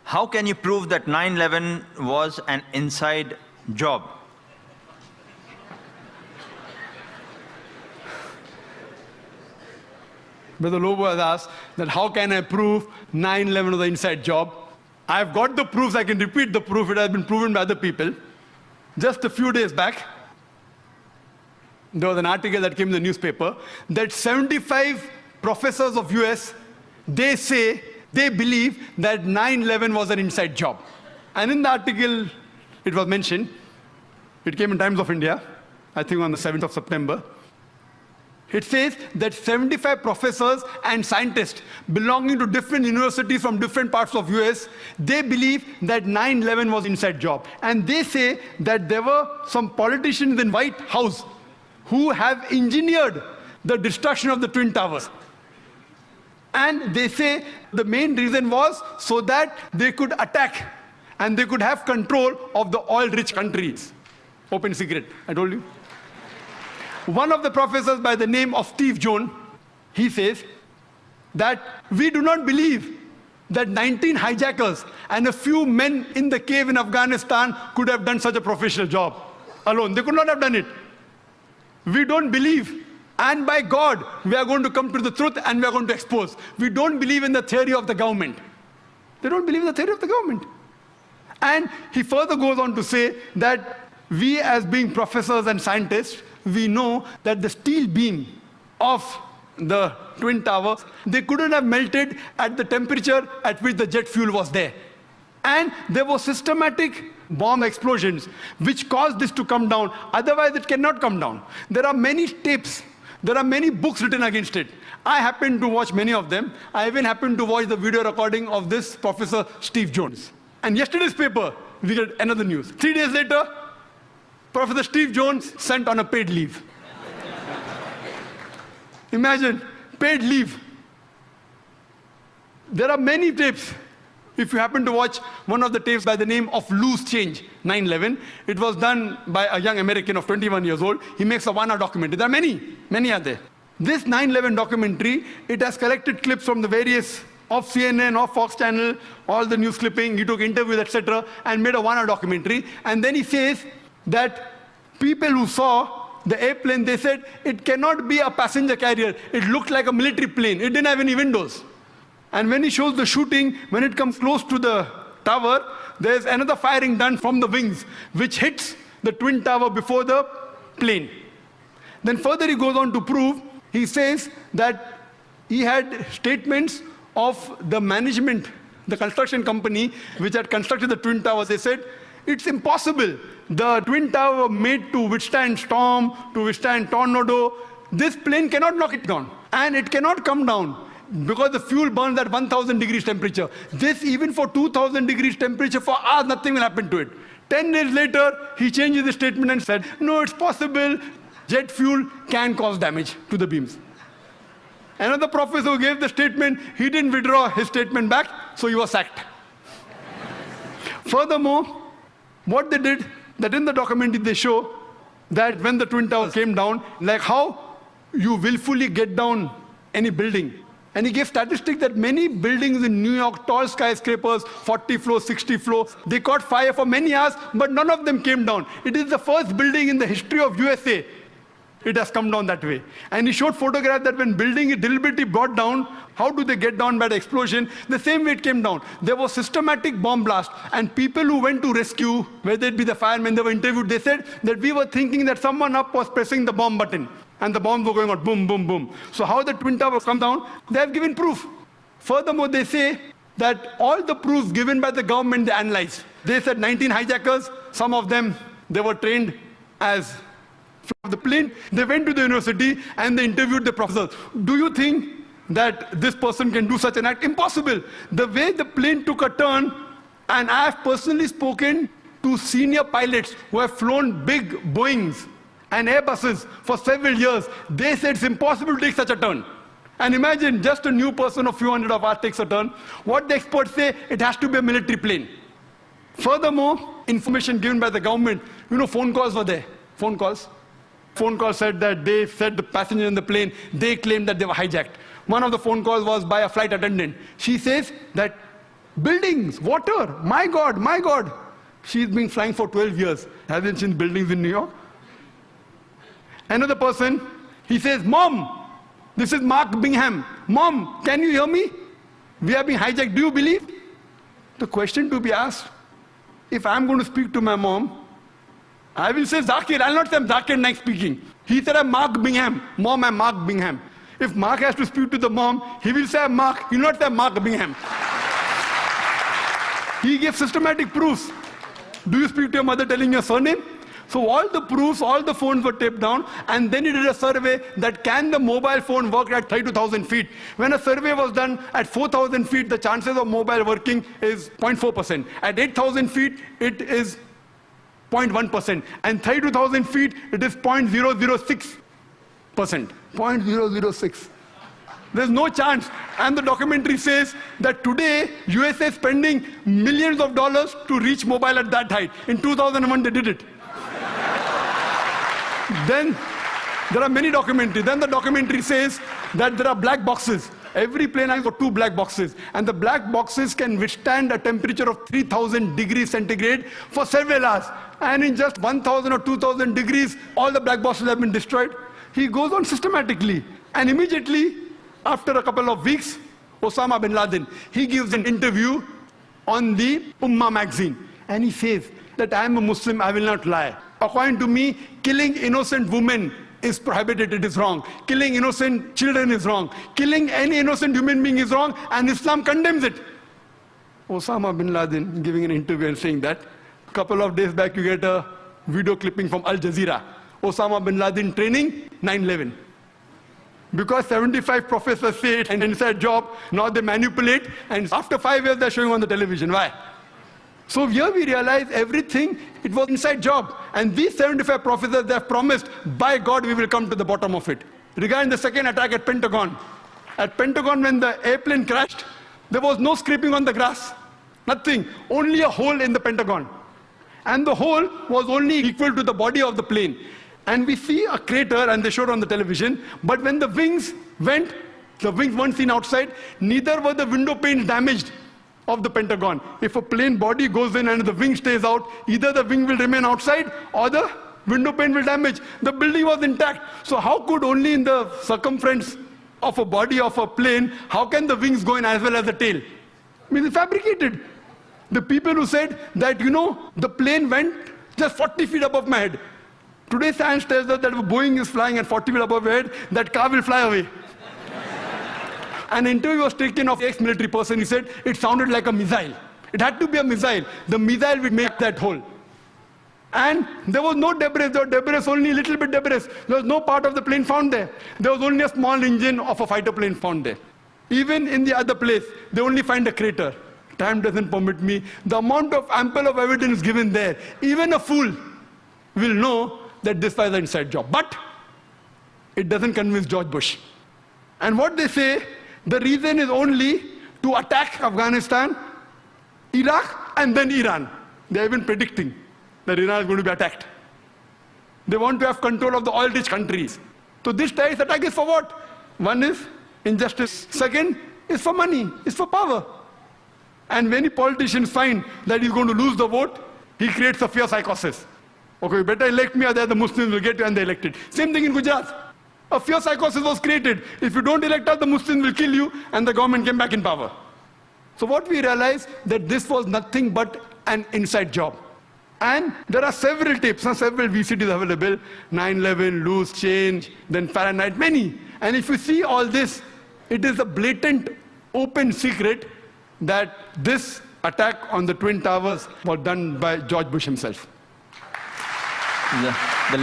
How can you prove that 9/11 was an inside job? Brother Lobo has asked that how can I prove 9/11 was an inside job? I've got the proofs, I can repeat the proof, it has been proven by other people. Just a few days back, there was an article that came in the newspaper that 75 professors of US, they say, they believe that 9/11 was an inside job. And in the article, it was mentioned, it came in Times of India, I think on the 7th of September. It says that 75 professors and scientists belonging to different universities from different parts of US, they believe that 9/11 was inside job. And they say that there were some politicians in White House who have engineered the destruction of the Twin Towers. And they say the main reason was so that they could attack and they could have control of the oil-rich countries. Open secret, I told you. One of the professors by the name of Steve Jones, he says that we do not believe that 19 hijackers and a few men in the cave in Afghanistan could have done such a professional job alone. They could not have done it. We don't believe. And by God, we are going to come to the truth and we are going to expose. We don't believe in the theory of the government. They don't believe in the theory of the government. And he further goes on to say that we as being professors and scientists, we know that the steel beam of the Twin Towers, they couldn't have melted at the temperature at which the jet fuel was there. And there were systematic bomb explosions which caused this to come down. Otherwise, it cannot come down. There are many tapes. There are many books written against it. I happen to watch many of them. I even happened to watch the video recording of this Professor Steve Jones. And yesterday's paper, we get another news. 3 days later, Professor Steve Jones sent on a paid leave. Imagine, paid leave. There are many tapes. If you happen to watch one of the tapes by the name of Loose Change, 9/11, it was done by a young American of 21 years old. He makes a 1-hour documentary. There are many are there. This 9/11 documentary, it has collected clips from the various of CNN, of Fox Channel, all the news clipping, he took interviews, etc., and made a 1-hour documentary. And then he says that people who saw the airplane, they said it cannot be a passenger carrier. It looked like a military plane. It didn't have any windows. And when he shows the shooting, when it comes close to the tower, there's another firing done from the wings, which hits the Twin Tower before the plane. Then further he goes on to prove, he says that he had statements of the management, the construction company, which had constructed the Twin Towers. They said, it's impossible. The Twin Tower made to withstand storm, to withstand tornado. This plane cannot knock it down. And it cannot come down because the fuel burns at 1,000 degrees temperature. This, even for 2,000 degrees temperature, for hours, nothing will happen to it. 10 days later, he changes the statement and said, no, it's possible. Jet fuel can cause damage to the beams. Another professor who gave the statement, he didn't withdraw his statement back, so he was sacked. Furthermore, what they did, that in the documentary they show that when the Twin Towers came down, like how you willfully get down any building. And he gave statistics that many buildings in New York, tall skyscrapers, 40 floors, 60 floors, they caught fire for many hours, but none of them came down. It is the first building in the history of USA. It has come down that way. And he showed photographs that when building is deliberately brought down, how do they get down by the explosion? The same way it came down. There was systematic bomb blast. And people who went to rescue, whether it be the firemen, they were interviewed, they said that we were thinking that someone up was pressing the bomb button. And the bombs were going out, boom, boom, boom. So how the Twin Towers come down, they have given proof. Furthermore, they say that all the proofs given by the government, they analyzed. They said 19 hijackers, some of them, they were trained as from the plane. They went to the university and they interviewed the professors. Do you think that this person can do such an act? Impossible. The way the plane took a turn, and I have personally spoken to senior pilots who have flown big Boeings and Airbuses for several years. They said it's impossible to take such a turn. And imagine just a new person of few hundred of us takes a turn. What the experts say, it has to be a military plane. Furthermore, information given by the government, phone calls were there. Phone calls said that they said the passenger in the plane, they claimed that they were hijacked. One of the phone calls was by a flight attendant. She says that Buildings, water, my God, my God. She's been flying for 12 years. Hasn't seen buildings in New York. Another person, he says, Mom, this is Mark Bingham. Mom, can you hear me? We are being hijacked. Do you believe? The question to be asked, if I'm going to speak to my mom, I will say Zakir. I'll not say I'm Zakir Naik speaking. He said I'm Mark Bingham. Mom, I'm Mark Bingham. If Mark has to speak to the mom, he will say I'm Mark. He will not say I'm Mark Bingham. He gave systematic proofs. Do you speak to your mother telling your surname? So all the proofs, all the phones were taped down, and then he did a survey that can the mobile phone work at 32,000 feet. When a survey was done at 4,000 feet, the chances of mobile working is 0.4%. At 8,000 feet, it is 0.1%. And 32,000 feet, it is 0.006%. 0.006. There's no chance. And the documentary says that today, USA is spending millions of dollars to reach mobile at that height. In 2001, they did it. Then there are many documentaries. Then the documentary says that there are black boxes. Every plane has got 2 black boxes. And the black boxes can withstand a temperature of 3,000 degrees centigrade for several hours. And in just 1,000 or 2,000 degrees, all the black boxes have been destroyed. He goes on systematically. And immediately, after a couple of weeks, Osama bin Laden, he gives an interview on the Ummah magazine. And he says that I am a Muslim, I will not lie. According to me, killing innocent women is prohibited, it is wrong. Killing innocent children is wrong. Killing any innocent human being is wrong, and Islam condemns it. Osama bin Laden giving an interview and saying that. A couple of days back, you get a video clipping from Al Jazeera. Osama bin Laden training 9/11. Because 75 professors say it's an inside job, now they manipulate, and after 5 years they're showing on the television. Why? So here we realize everything, it was inside job. And these 75 professors, they have promised, by God, we will come to the bottom of it. Regarding the second attack at Pentagon. At Pentagon, when the airplane crashed, there was no scraping on the grass. Nothing. Only a hole in the Pentagon. And the hole was only equal to the body of the plane. And we see a crater, and they showed on the television, but when the wings went, the wings weren't seen outside, neither were the window panes damaged of the Pentagon. If a plane body goes in and the wing stays out, either the wing will remain outside or the window pane will damage. The building was intact. So how could only in the circumference of a body of a plane, how can the wings go in as well as the tail? I mean, it's fabricated. The people who said that, the plane went just 40 feet above my head. Today science tells us that if Boeing is flying at 40 feet above your head, that car will fly away. An interview was taken of an ex-military person. He said it sounded like a missile. It had to be a missile. The missile would make that hole. And there was no debris. There was debris, only a little bit debris. There was no part of the plane found there. There was only a small engine of a fighter plane found there. Even in the other place, they only find a crater. Time doesn't permit me. The amount of ample of evidence given there, even a fool will know that this was an inside job. But it doesn't convince George Bush. And what they say, the reason is only to attack Afghanistan, Iraq, and then Iran. They have been predicting that Iran is going to be attacked. They want to have control of the oil-rich countries. So this terrorist attack is for what? One is injustice. Second is for money, is for power. And when any politician finds that he's going to lose the vote, he creates a fear psychosis. Okay, you better elect me or the Muslims will get you, and they elected. Same thing in Gujarat. A fear psychosis was created. If you don't elect us, the Muslims will kill you, and the government came back in power. So what we realized, that this was nothing but an inside job. And there are several tapes, several VCDs available, 9/11, loose change, then Fahrenheit, many. And if you see all this, it is a blatant, open secret that this attack on the Twin Towers was done by George Bush himself. The